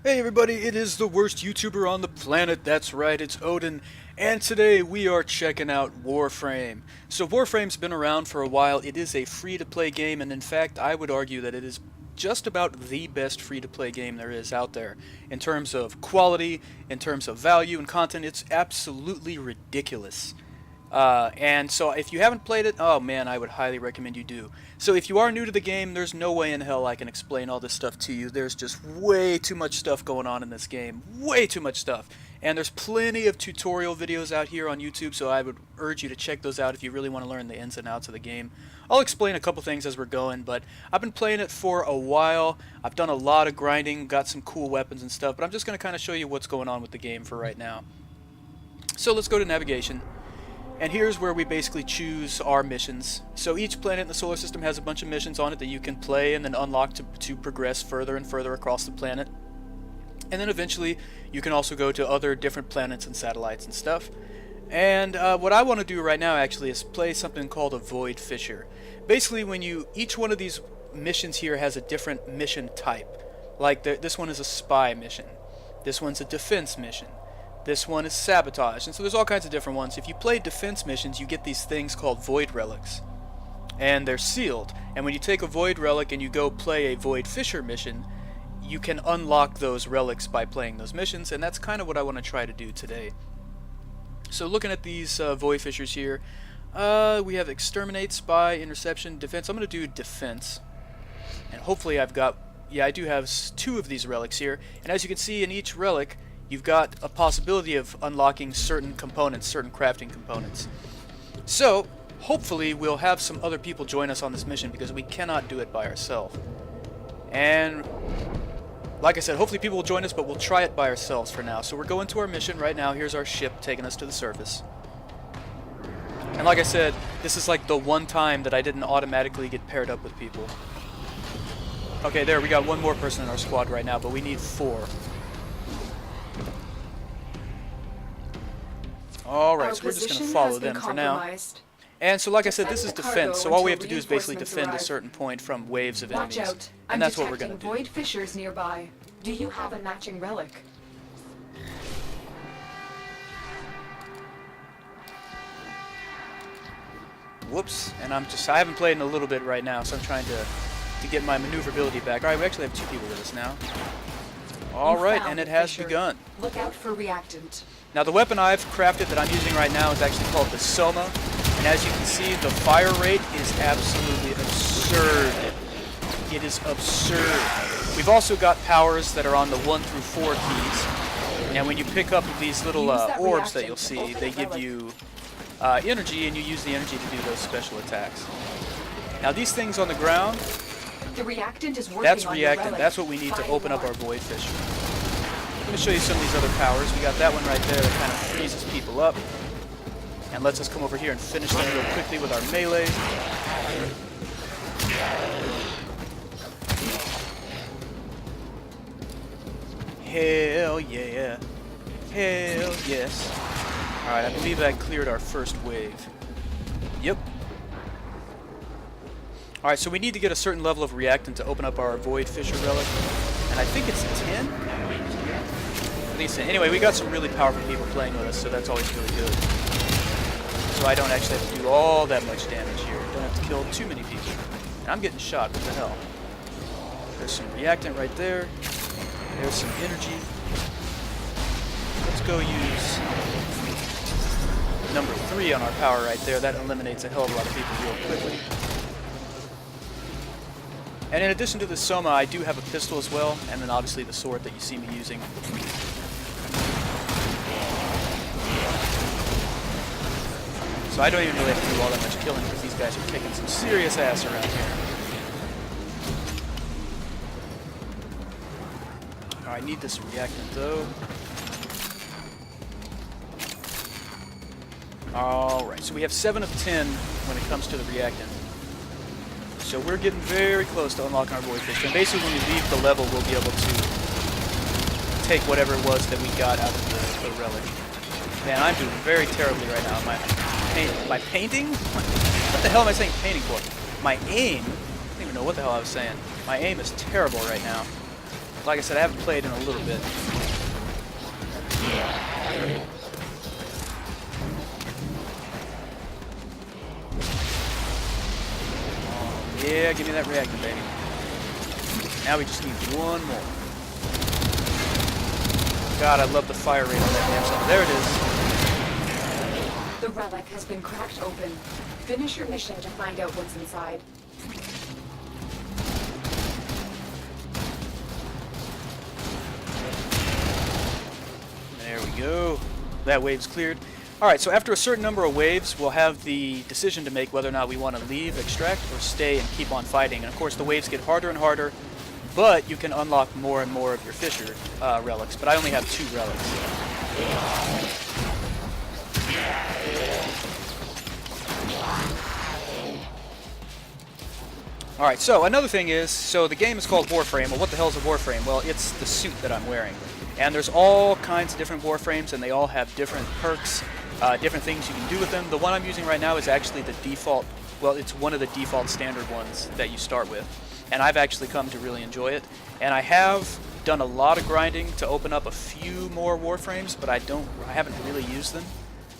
Hey everybody, it is the worst YouTuber on the planet, that's right, it's Odin, and today we are checking out Warframe. So Warframe's been around for a while, it is a free-to-play game, and in fact I would argue that it is just about the best free-to-play game there is out there. In terms of quality, in terms of value and content, it's absolutely ridiculous. And so if you haven't played it, oh man, I would highly recommend you do. So if you are new to the game, there's no way in hell I can explain all this stuff to you. There's just way too much stuff going on in this game. Way too much stuff. And there's plenty of tutorial videos out here on YouTube, so I would urge you to check those out if you really want to learn the ins and outs of the game. I'll explain a couple things as we're going, but I've been playing it for a while. I've done a lot of grinding, got some cool weapons and stuff, but I'm just going to kind of show you what's going on with the game for right now. So let's go to navigation. And here's where we basically choose our missions. So each planet in the solar system has a bunch of missions on it that you can play and then unlock to progress further and further across the planet. And then eventually you can also go to other different planets and satellites and stuff. And what I want to do right now actually is play something called a Void Fisher. Basically each one of these missions here has a different mission type. Like this one is a spy mission. This one's a defense mission. This one is sabotage, and so there's all kinds of different ones. If you play defense missions, you get these things called void relics, and they're sealed. And when you take a void relic and you go play a Void Fisher mission, you can unlock those relics by playing those missions, and that's kind of what I want to try to do today. So looking at these Void Fishers here, we have exterminate, spy, interception, defense. I'm going to do defense, and hopefully I've got, yeah, I do have two of these relics here, and as you can see in each relic, you've got a possibility of unlocking certain components, certain crafting components. So, hopefully we'll have some other people join us on this mission because we cannot do it by ourselves. And, like I said, hopefully people will join us, but we'll try it by ourselves for now. So we're going to our mission right now. Here's our ship taking us to the surface. And like I said, this is like the one time that I didn't automatically get paired up with people. Okay, there, we got one more person in our squad right now, but we need 4. Alright, so we're just going to follow them for now. And so like I said, this is defense, so all we have to do is basically defend a certain point from waves of enemies. And that's what we're going to do. Void fissures nearby. Do you have a matching relic? Whoops, and I haven't played in a little bit right now, so I'm trying to get my maneuverability back. Alright, we actually have 2 people with us now. Alright, and it has begun. Look out for reactant. Now the weapon I've crafted that I'm using right now is actually called the Soma, and as you can see the fire rate is absolutely absurd. It is absurd. We've also got powers that are on the 1 through 4 keys, and when you pick up these little orbs that you'll see, they give you energy, and you use the energy to do those special attacks. Now these things on the ground, the reactant is working that's on reactant. That's what we need to open up our Void Fisher. Let me show you some of these other powers. We got that one right there that kind of freezes people up and lets us come over here and finish them real quickly with our melee. Hell yeah. Hell yes. Alright, I believe that cleared our first wave. Yep. Alright, so we need to get a certain level of reactant to open up our Void Fisher relic. And I think it's 10? Anyway, we got some really powerful people playing with us, so that's always really good. So I don't actually have to do all that much damage here. Don't have to kill too many people. And I'm getting shot, what the hell? There's some reactant right there. There's some energy. Let's go use number 3 on our power right there. That eliminates a hell of a lot of people real quickly. And in addition to the Soma, I do have a pistol as well, and then obviously the sword that you see me using. So I don't even really have to do all that much killing because these guys are kicking some serious ass around here. Oh, I need this reactant though. Alright, so we have 7 of 10 when it comes to the reactant. So we're getting very close to unlocking our Void Fisher. And basically when we leave the level, we'll be able to take whatever it was that we got out of the relic. Man, I'm doing very terribly right now. My painting? What the hell am I saying painting for? My aim? I don't even know what the hell I was saying. My aim is terrible right now. Like I said, I haven't played in a little bit. Yeah, give me that reactor, baby. Now we just need one more. God, I love the fire rate on that damn stuff. There it is. The relic has been cracked open. Finish your mission to find out what's inside. There we go. That wave's cleared. Alright, so after a certain number of waves, we'll have the decision to make whether or not we want to leave, extract, or stay and keep on fighting. And of course the waves get harder and harder, but you can unlock more and more of your Fisher relics. But I only have 2 relics. Alright, so another thing is, so the game is called Warframe. Well, what the hell is a Warframe? Well, it's the suit that I'm wearing. And there's all kinds of different Warframes, and they all have different perks, different things you can do with them. The one I'm using right now is actually the default, well, it's one of the default standard ones that you start with. And I've actually come to really enjoy it. And I have done a lot of grinding to open up a few more Warframes, but I haven't really used them.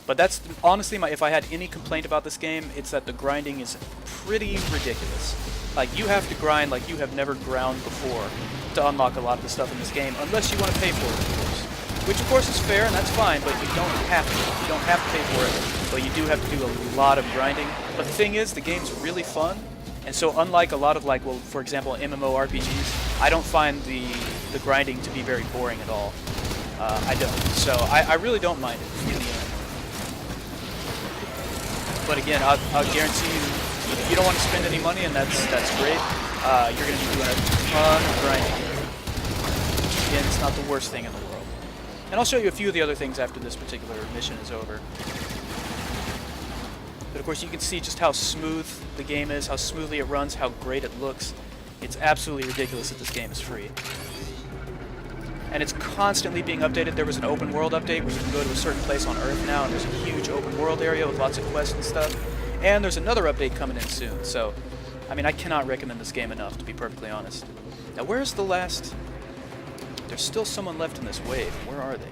But that's honestly, if I had any complaint about this game, it's that the grinding is pretty ridiculous. Like, you have to grind like you have never ground before to unlock a lot of the stuff in this game, unless you want to pay for it, of course. Which, of course, is fair, and that's fine, but you don't have to. You don't have to pay for it, but you do have to do a lot of grinding. But the thing is, the game's really fun, and so unlike a lot of, like, well, for example, MMORPGs, I don't find the grinding to be very boring at all. I don't. So I really don't mind it in the end. But again, I'll guarantee you, if you don't want to spend any money, and that's great, you're going to be doing a ton of grinding. Again, it's not the worst thing in the world. And I'll show you a few of the other things after this particular mission is over. But of course, you can see just how smooth the game is, how smoothly it runs, how great it looks. It's absolutely ridiculous that this game is free. And it's constantly being updated. There was an open world update where you can go to a certain place on Earth now, and there's a huge open world area with lots of quests and stuff. And there's another update coming in soon, so, I mean, I cannot recommend this game enough, to be perfectly honest. Now, where's the last... There's still someone left in this wave. Where are they?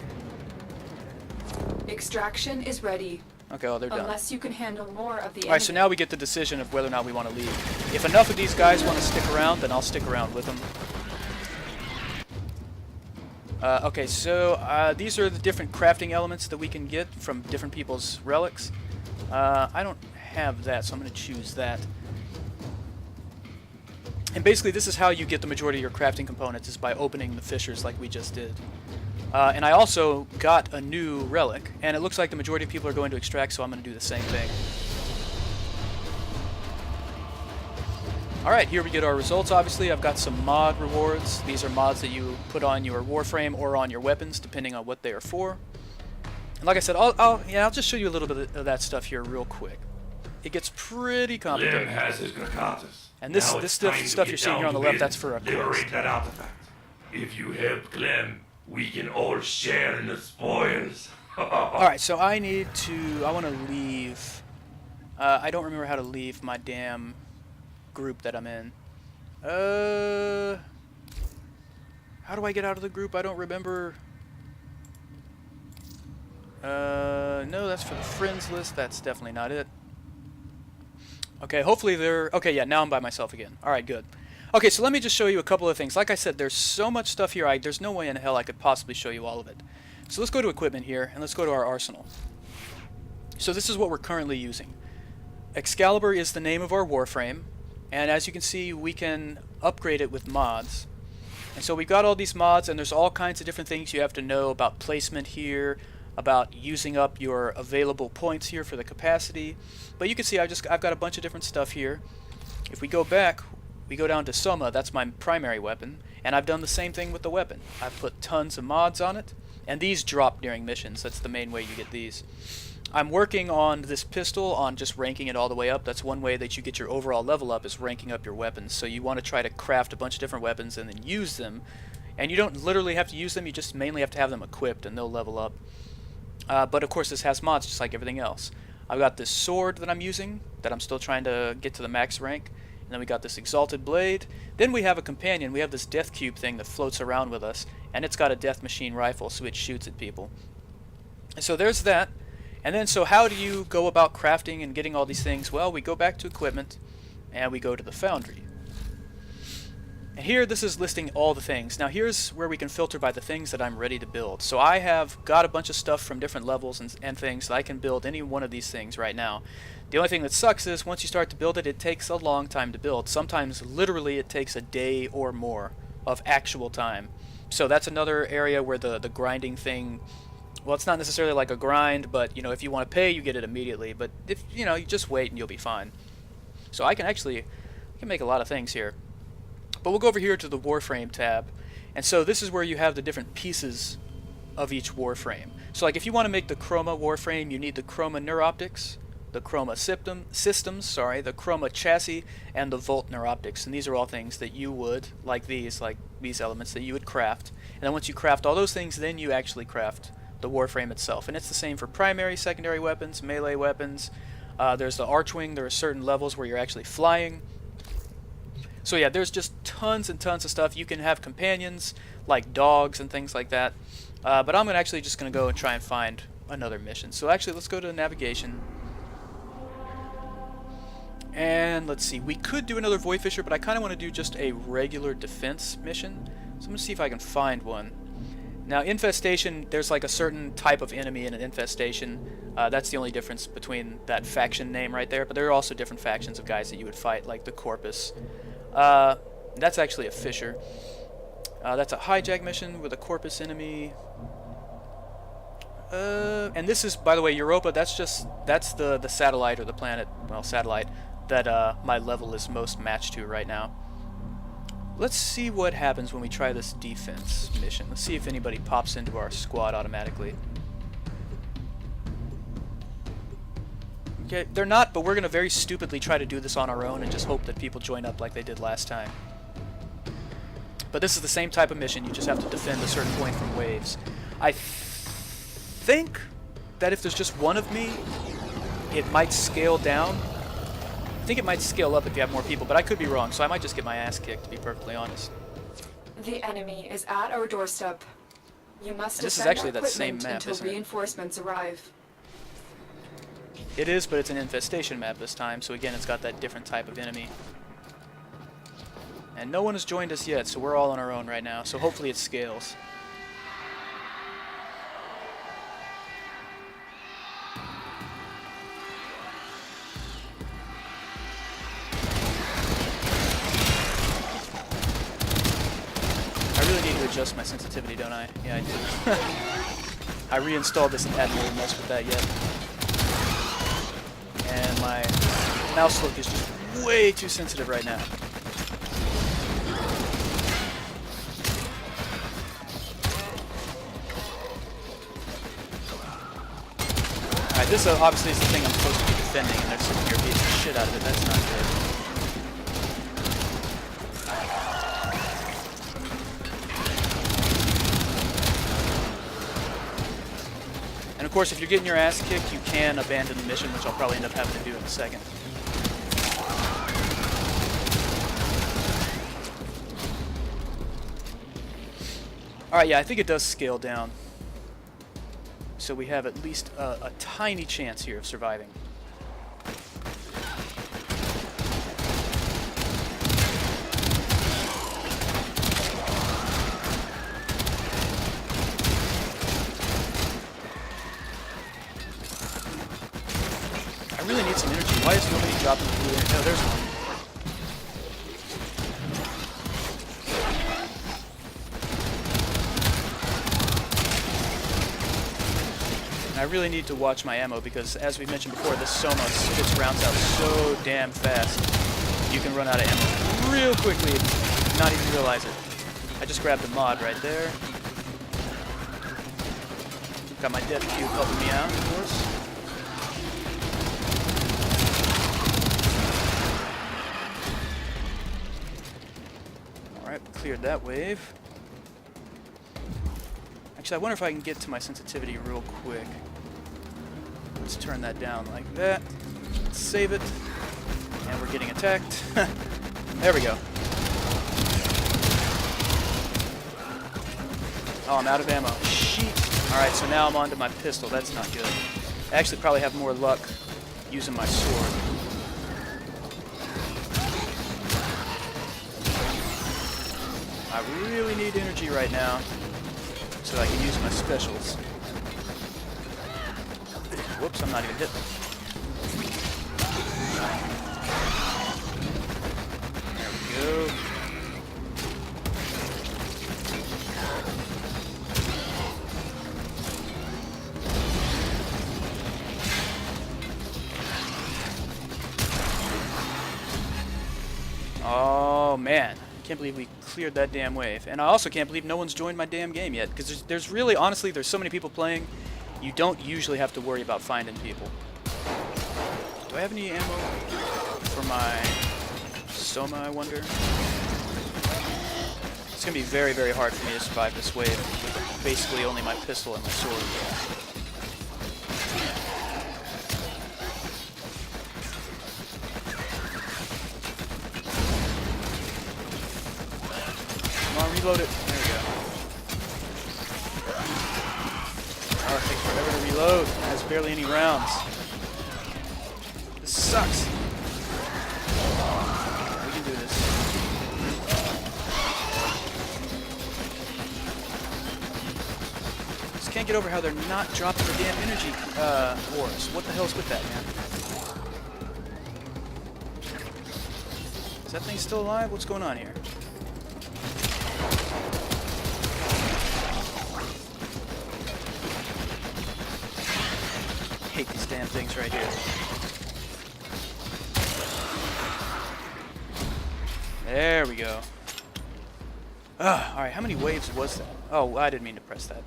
Extraction is ready. Okay, well, they're done. Unless you can handle more of the enemy. Alright, so now we get the decision of whether or not we want to leave. If enough of these guys want to stick around, then I'll stick around with them. Okay, so these are the different crafting elements that we can get from different people's relics. I don't have that, so I'm going to choose that. And basically this is how you get the majority of your crafting components, is by opening the fissures like we just did. And I also got a new relic, and it looks like the majority of people are going to extract, so I'm going to do the same thing. Alright, here we get our results. Obviously, I've got some mod rewards. These are mods that you put on your Warframe or on your weapons, depending on what they are for. And like I said, I'll just show you a little bit of that stuff here real quick. It gets pretty complicated. Clem has his Grakatas. And this stuff you're seeing here on the left, that's for a liberate quest. that artifact. If you help Clem, we can all share in the spoils. Alright, so I want to leave. I don't remember how to leave my damn group that I'm in. How do I get out of the group? I don't remember. No, that's for the friends list. That's definitely not it. Okay, hopefully they're... Okay, yeah, now I'm by myself again. Alright, good. Okay, so let me just show you a couple of things. Like I said, there's so much stuff here, there's no way in hell I could possibly show you all of it. So let's go to equipment here, and let's go to our arsenal. So this is what we're currently using. Excalibur is the name of our Warframe, and as you can see, we can upgrade it with mods. And so we've got all these mods, and there's all kinds of different things you have to know about placement here, about using up your available points here for the capacity. But you can see I've got a bunch of different stuff here. If we go back, we go down to Soma, that's my primary weapon, and I've done the same thing with the weapon. I've put tons of mods on it, and these drop during missions. That's the main way you get these. I'm working on this pistol, on just ranking it all the way up. That's one way that you get your overall level up, is ranking up your weapons. So you want to try to craft a bunch of different weapons and then use them. And you don't literally have to use them, you just mainly have to have them equipped and they'll level up. But of course this has mods just like everything else. I've got this sword that I'm using, that I'm still trying to get to the max rank. And then we got this Exalted Blade. Then we have a companion. We have this Death Cube thing that floats around with us. And it's got a Death Machine rifle, so it shoots at people. So there's that. And then, so how do you go about crafting and getting all these things? Well, we go back to equipment, and we go to the foundry. And here, this is listing all the things. Now here's where we can filter by the things that I'm ready to build. So I have got a bunch of stuff from different levels and things that I can build any one of these things right now. The only thing that sucks is once you start to build it, it takes a long time to build. Sometimes literally it takes a day or more of actual time. So that's another area where the grinding thing, well, it's not necessarily like a grind, but you know, if you want to pay, you get it immediately. But if you know, you just wait and you'll be fine. So I can make a lot of things here. But we'll go over here to the Warframe tab. And so this is where you have the different pieces of each Warframe. So like if you want to make the Chroma Warframe, you need the Chroma Neuroptics, the Chroma Systems, the Chroma Chassis, and the Volt Neuroptics. And these are all things that you would, like these elements, that you would craft. And then once you craft all those things, then you actually craft the Warframe itself. And it's the same for primary, secondary weapons, melee weapons. There's the Archwing. There are certain levels where you're actually flying. So yeah, there's just tons and tons of stuff. You can have companions, like dogs and things like that. But I'm actually just going to go and try and find another mission. So actually, let's go to navigation. And let's see, we could do another Void Fisher, but I kind of want to do just a regular defense mission. So I'm going to see if I can find one. Now, infestation, there's like a certain type of enemy in an infestation. That's the only difference between that faction name right there. But there are also different factions of guys that you would fight, like the Corpus. That's actually a Fisher. That's a hijack mission with a Corpus enemy. And this is, by the way, Europa. That's the satellite, or the planet, well, satellite, that my level is most matched to right now. Let's see what happens when we try this defense mission. Let's see if anybody pops into our squad automatically. Okay, they're not, but we're going to very stupidly try to do this on our own and just hope that people join up like they did last time. But this is the same type of mission. You just have to defend a certain point from waves. I think that if there's just one of me, it might scale down. I think it might scale up if you have more people, but I could be wrong, so I might just get my ass kicked, to be perfectly honest. The enemy is at our doorstep. You must And this is defend actually our that same equipment map, until isn't it? reinforcements arrive. It is, but it's an infestation map this time, so again, it's got that different type of enemy. And no one has joined us yet, so we're all on our own right now, so hopefully it scales. I really need to adjust my sensitivity, don't I? Yeah, I do. I reinstalled this and hadn't really messed with that yet. And my mouse look is just way too sensitive right now. Alright, this obviously is the thing I'm supposed to be defending, and they're sitting here beating the shit out of it. That's not good. And of course, if you're getting your ass kicked, you can abandon the mission, which I'll probably end up having to do in a second. Alright, yeah, I think it does scale down. So we have at least a tiny chance here of surviving. I really need some energy. Why is nobody dropping the blue energy? Oh, there's one. And I really need to watch my ammo because, as we mentioned before, this Soma spits rounds out so damn fast. You can run out of ammo real quickly and not even realize it. I just grabbed a mod right there. Got my Death Cube helping me out, of course. Alright, cleared that wave. Actually, I wonder if I can get to my sensitivity real quick. Let's turn that down like that. Let's save it. And we're getting attacked. There we go. Oh, I'm out of ammo. Sheet. Alright, so now I'm onto my pistol. That's not good. I actually probably have more luck using my sword. I really need energy right now so I can use my specials. Whoops, I'm not even hitting. There we go. Oh man, can't believe we cleared that damn wave. And I also can't believe no one's joined my damn game yet, because there's really, honestly, there's so many people playing, you don't usually have to worry about finding people. Do I have any ammo for my Soma, I wonder? It's going to be very, very hard for me to survive this wave with basically only my pistol and my sword. Come on, reload it. There we go. Oh, it takes forever to reload. It has barely any rounds. This sucks. We can do this. Just can't get over how they're not dropping the damn energy ores. What the hell's with that, man? Is that thing still alive? What's going on here? I hate these damn things right here. There we go. Alright, how many waves was that? Oh, I didn't mean to press that.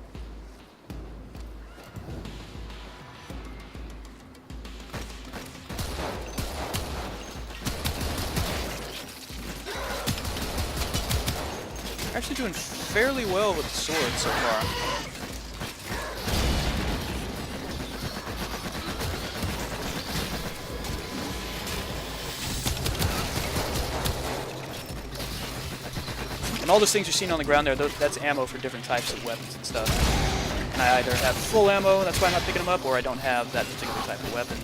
Actually doing fairly well with the sword so far. And all those things you're seeing on the ground there, that's ammo for different types of weapons and stuff. And I either have full ammo, that's why I'm not picking them up, or I don't have that particular type of weapon.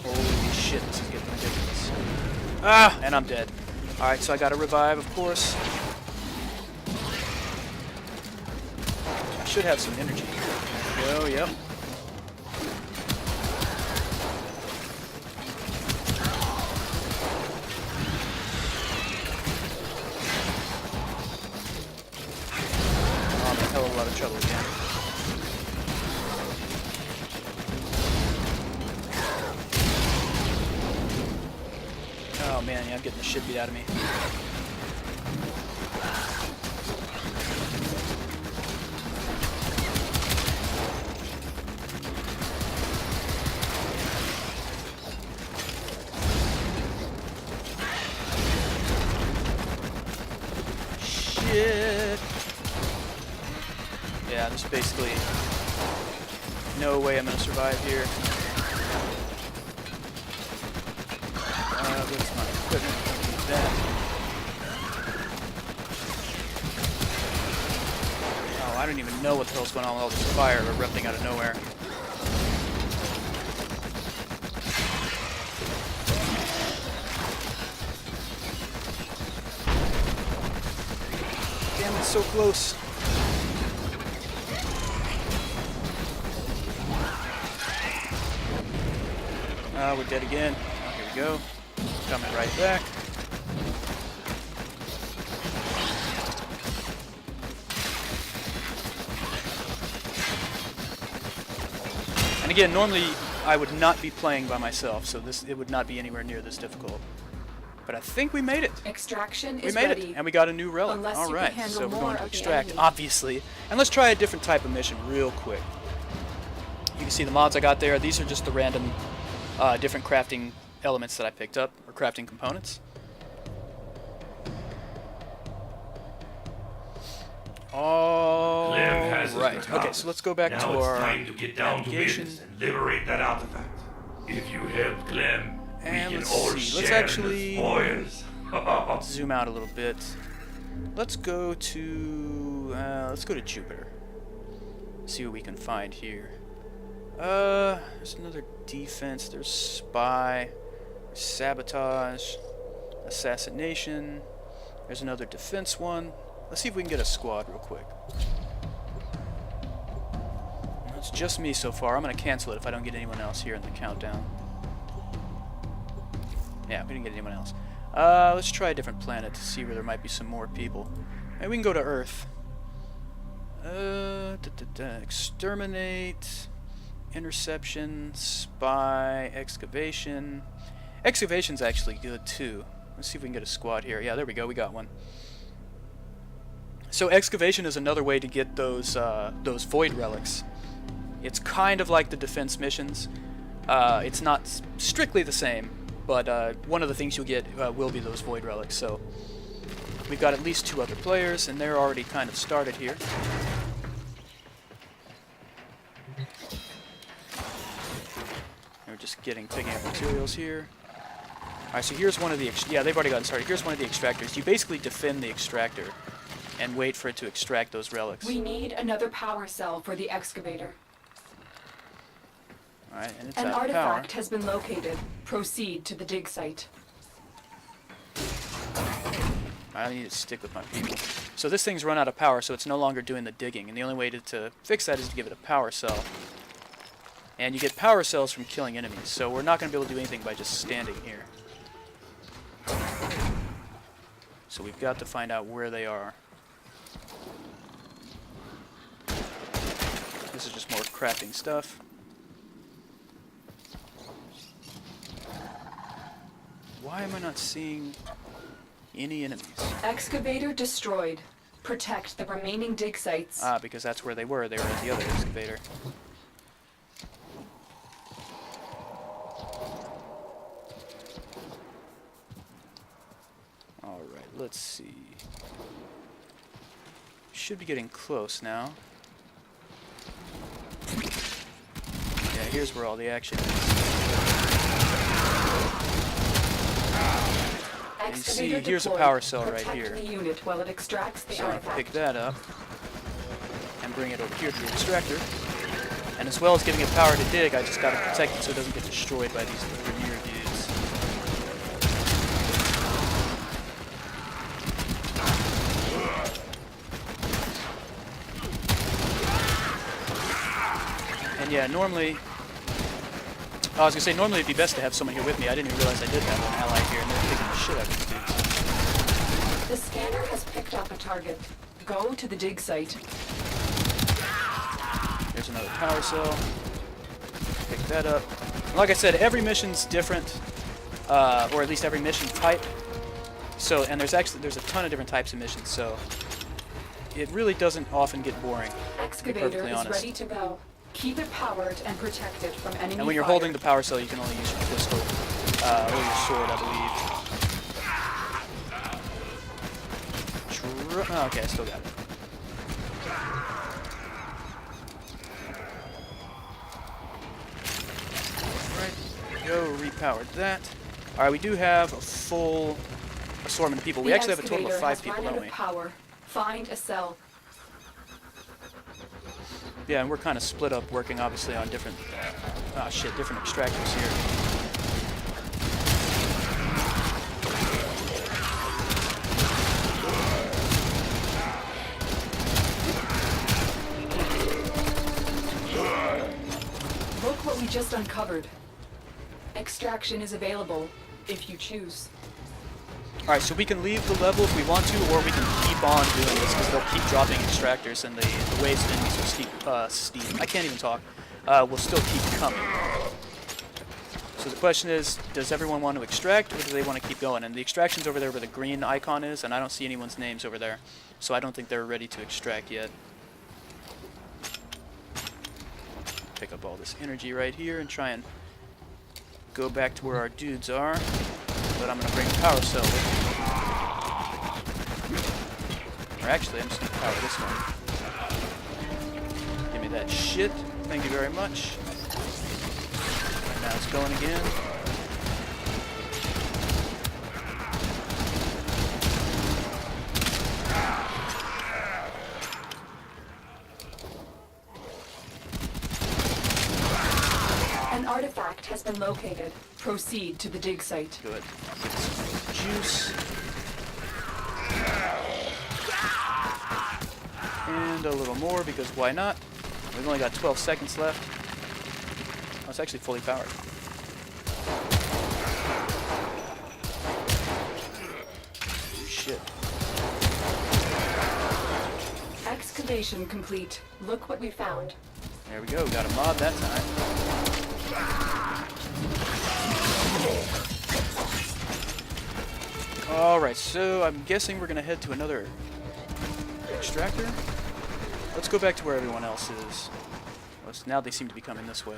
Holy shit, this is getting ridiculous. Ah, and I'm dead. Alright, so I gotta revive, of course. Should have some energy. Oh, yep. Oh, I'm in a hell of a lot of trouble again. Oh man, yeah, I'm getting the shit beat out of me. Shit. Yeah, there's basically no way I'm gonna survive here. What's my equipment? Use that. Oh, I don't even know what the hell's going on with all this fire erupting out of nowhere. Damn, it's so close. We're dead again. Oh, here we go. Coming right back. And again, normally I would not be playing by myself, so it would not be anywhere near this difficult. But I think we made it. Extraction We is made ready. it, and we got a new relic. Unless All you right, can handle so we're more going to of the extract, enemy. obviously. And let's try a different type of mission real quick. You can see the mods I got there. These are just the random different crafting elements that I picked up, or crafting components. All Clem has us right. for Okay, so let's go back now to it's our time to get down to navigation. business and liberate that artifact. If you help Clem, we And can let's all see, share let's in actually- the spoils. Zoom out a little bit. Let's go to Jupiter. See what we can find here. There's another defense. There's spy, sabotage, assassination. There's another defense one. Let's see if we can get a squad real quick. It's just me so far. I'm gonna cancel it if I don't get anyone else here in the countdown. Yeah, we didn't get anyone else. Let's try a different planet to see where there might be some more people. Maybe we can go to Earth. Exterminate, interception, spy, excavation. Excavation's actually good too. Let's see if we can get a squad here. Yeah, there we go. We got one. So excavation is another way to get those void relics. It's kind of like the defense missions. It's not strictly the same, but one of the things you'll get will be those void relics. So we've got at least 2 other players, and they're already kind of started here. We're just picking up materials here. Alright, so here's one of the... yeah, they've already gotten started. Here's one of the extractors. You basically defend the extractor and wait for it to extract those relics. We need another power cell for the excavator. Alright, and it's An out of artifact power. has been located. Proceed to the dig site. I need to stick with my people. So this thing's run out of power, so it's no longer doing the digging. And the only way to fix that is to give it a power cell. And you get power cells from killing enemies, so we're not going to be able to do anything by just standing here. So we've got to find out where they are. This is just more crafting stuff. Why am I not seeing any enemies? Excavator destroyed. Protect the remaining dig sites. Ah, because that's where they were. They were at the other excavator. Alright, let's see. Should be getting close now. Yeah, here's where all the action is. And you see, Excavator here's a deployed. power cell right Protect here. the unit while it extracts the So I artifact. pick that up and bring it over here to the extractor. And as well as giving it power to dig, I just gotta protect it so it doesn't get destroyed by these Vermeer dudes. And yeah, normally, I was gonna say normally it'd be best to have someone here with me. I didn't even realize I did have an ally here, and they're kicking the shit out of these dudes. The scanner has picked up a target. Go to the dig site. There's another power cell. Pick that up. Like I said, every mission's different, or at least every mission type. So, and there's a ton of different types of missions. So, it really doesn't often get boring. To be Excavator perfectly is honest. ready to go. Keep it powered and protected from enemy And when you're fire. holding the power cell, you can only use your pistol or your sword, I believe. Oh, okay, I still got it. Right, there we go, repowered that. Alright, we do have a full assortment of people. We The actually have a total of excavator 5 has people, run don't out we? of power. Find a cell. Yeah, and we're kind of split up, working obviously on different, different extractors here. Look what we just uncovered. Extraction is available, if you choose. Alright, so we can leave the level if we want to, or we can keep on doing this, because they'll keep dropping extractors, and the waves of enemies will steep. I can't even talk. Will still keep coming. So the question is, does everyone want to extract, or do they want to keep going? And the extraction's over there where the green icon is, and I don't see anyone's names over there. So I don't think they're ready to extract yet. Pick up all this energy right here and try and go back to where our dudes are. But I'm going to bring a power cell with me. Or actually, I'm just going to power this one. Give me that shit. Thank you very much. And now it's going again. An artifact has been located. Proceed to the dig site. Good. Get some juice. And a little more, because why not? We've only got 12 seconds left. Oh, it's actually fully powered. Shit. Excavation complete. Look what we found. There we go. Got a mod that time. Alright, so I'm guessing we're going to head to another extractor. Let's go back to where everyone else is. Now they seem to be coming this way.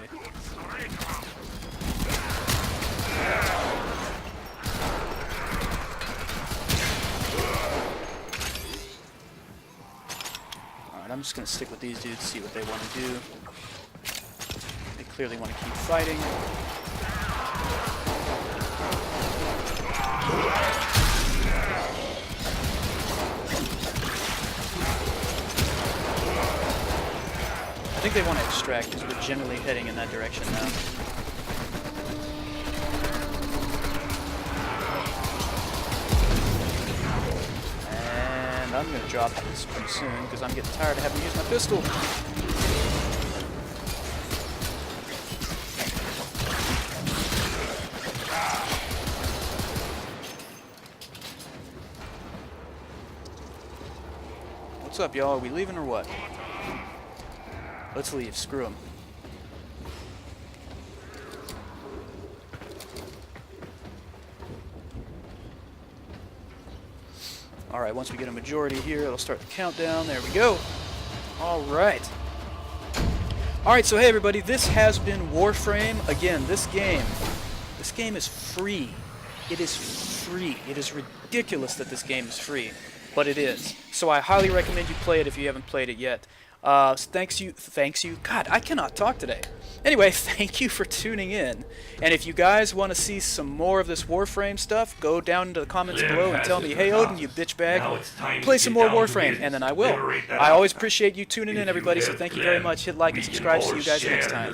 Alright, I'm just going to stick with these dudes, see what they want to do. They clearly want to keep fighting. I think they want to extract because we're generally heading in that direction now. And I'm going to drop this pretty soon because I'm getting tired of having to use my pistol. What's up, y'all? Are we leaving or what? Let's leave. Screw them. Alright, once we get a majority here, it'll start the countdown. There we go. Alright. Alright, so hey everybody, this has been Warframe. Again, this game is free. It is free. It is ridiculous that this game is free, but it is. So I highly recommend you play it if you haven't played it yet. Thanks you. God, I cannot talk today. Anyway, thank you for tuning in. And if you guys want to see some more of this Warframe stuff, go down into the comments below and tell me, hey Odin, you bitch bag, play some more Warframe, and then I will. I always appreciate you tuning in, everybody, so thank you very much. Hit like and subscribe. See you guys next time.